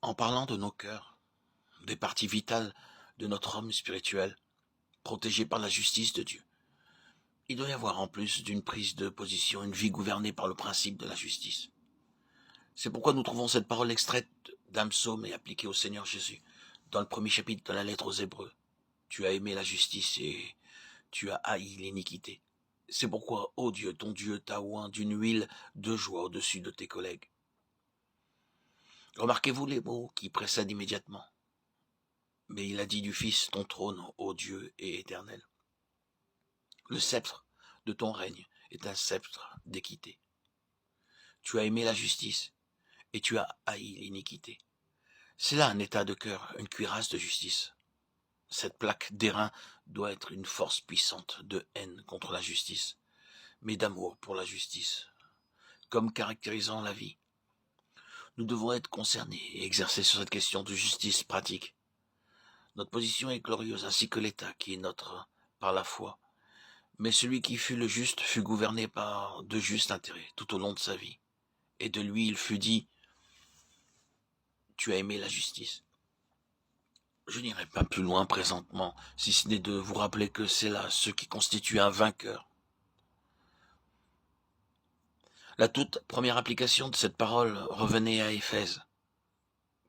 En parlant de nos cœurs, des parties vitales de notre homme spirituel, protégé par la justice de Dieu, il doit y avoir en plus d'une prise de position une vie gouvernée par le principe de la justice. C'est pourquoi nous trouvons cette parole extraite d'un psaume et appliquée au Seigneur Jésus, dans le premier chapitre de la lettre aux Hébreux. Tu as aimé la justice et tu as haï l'iniquité. C'est pourquoi, ô Dieu, ton Dieu t'a oint d'une huile de joie au-dessus de tes collègues. Remarquez-vous les mots qui précèdent immédiatement. Mais il a dit du Fils, ton trône, ô Dieu, est éternel. Le sceptre de ton règne est un sceptre d'équité. Tu as aimé la justice et tu as haï l'iniquité. C'est là un état de cœur, une cuirasse de justice. Cette plaque d'airain doit être une force puissante de haine contre la justice, mais d'amour pour la justice, comme caractérisant la vie. Nous devons être concernés et exercer sur cette question de justice pratique. Notre position est glorieuse, ainsi que l'état qui est notre par la foi. Mais celui qui fut le juste fut gouverné par de justes intérêts tout au long de sa vie. Et de lui il fut dit, tu as aimé la justice. Je n'irai pas plus loin présentement, si ce n'est de vous rappeler que c'est là ce qui constitue un vainqueur. La toute première application de cette parole revenait à Éphèse.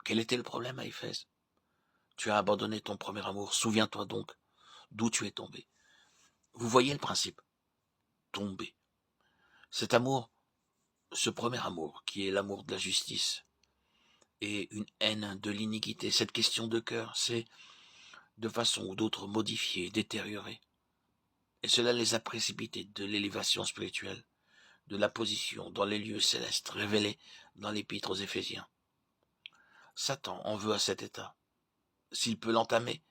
Quel était le problème à Éphèse? Tu as abandonné ton premier amour, souviens-toi donc d'où tu es tombé. Vous voyez le principe? Tomber. Cet amour, ce premier amour, qui est l'amour de la justice, et une haine de l'iniquité, cette question de cœur, c'est de façon ou d'autre modifiée, détériorée. Et cela les a précipités de l'élévation spirituelle, de la position dans les lieux célestes révélés dans l'épître aux Éphésiens. Satan en veut à cet état. S'il peut l'entamer,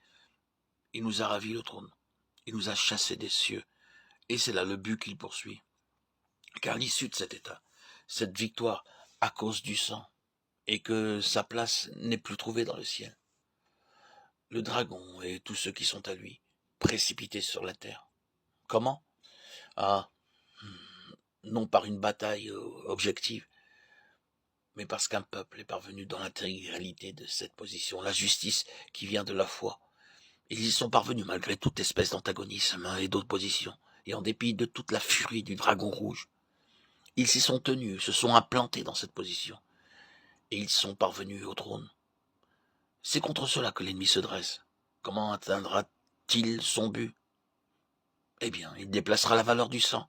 il nous a ravi le trône, il nous a chassés des cieux, et c'est là le but qu'il poursuit. Car l'issue de cet état, cette victoire à cause du sang, et que sa place n'est plus trouvée dans le ciel. Le dragon et tous ceux qui sont à lui, précipités sur la terre. Comment? Ah, non par une bataille objective, mais parce qu'un peuple est parvenu dans l'intégralité de cette position, la justice qui vient de la foi. Ils y sont parvenus malgré toute espèce d'antagonisme et d'opposition, et en dépit de toute la furie du dragon rouge. Ils s'y sont tenus, se sont implantés dans cette position, et ils sont parvenus au trône. C'est contre cela que l'ennemi se dresse. Comment atteindra-t-il son but? Eh bien, il déplacera la valeur du sang.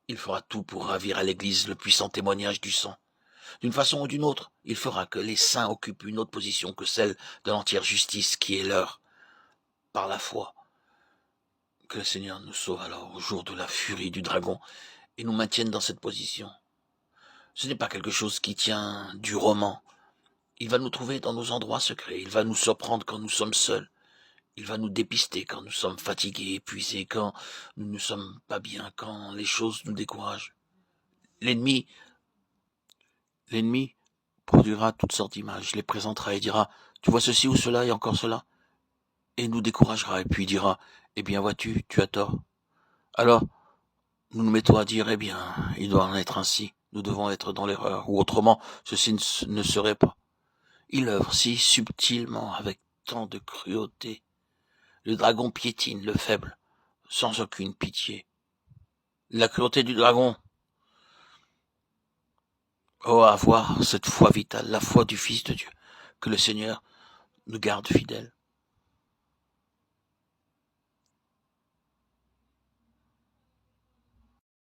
Il fera tout pour ravir à l'Église le puissant témoignage du sang. D'une façon ou d'une autre, il fera que les saints occupent une autre position que celle de l'entière justice qui est leur, par la foi. Que le Seigneur nous sauve alors au jour de la furie du dragon et nous maintienne dans cette position. Ce n'est pas quelque chose qui tient du roman. Il va nous trouver dans nos endroits secrets, il va nous surprendre quand nous sommes seuls. Il va nous dépister quand nous sommes fatigués, épuisés, quand nous ne sommes pas bien, quand les choses nous découragent. L'ennemi produira toutes sortes d'images, les présentera et dira, tu vois ceci ou cela et encore cela, et nous découragera et puis dira, eh bien vois-tu, tu as tort. Alors, nous nous mettons à dire, eh bien, il doit en être ainsi, nous devons être dans l'erreur, ou autrement, ceci ne serait pas. Il œuvre si subtilement, avec tant de cruauté. Le dragon piétine le faible, sans aucune pitié. La cruauté du dragon. Oh, avoir cette foi vitale, la foi du Fils de Dieu, que le Seigneur nous garde fidèles.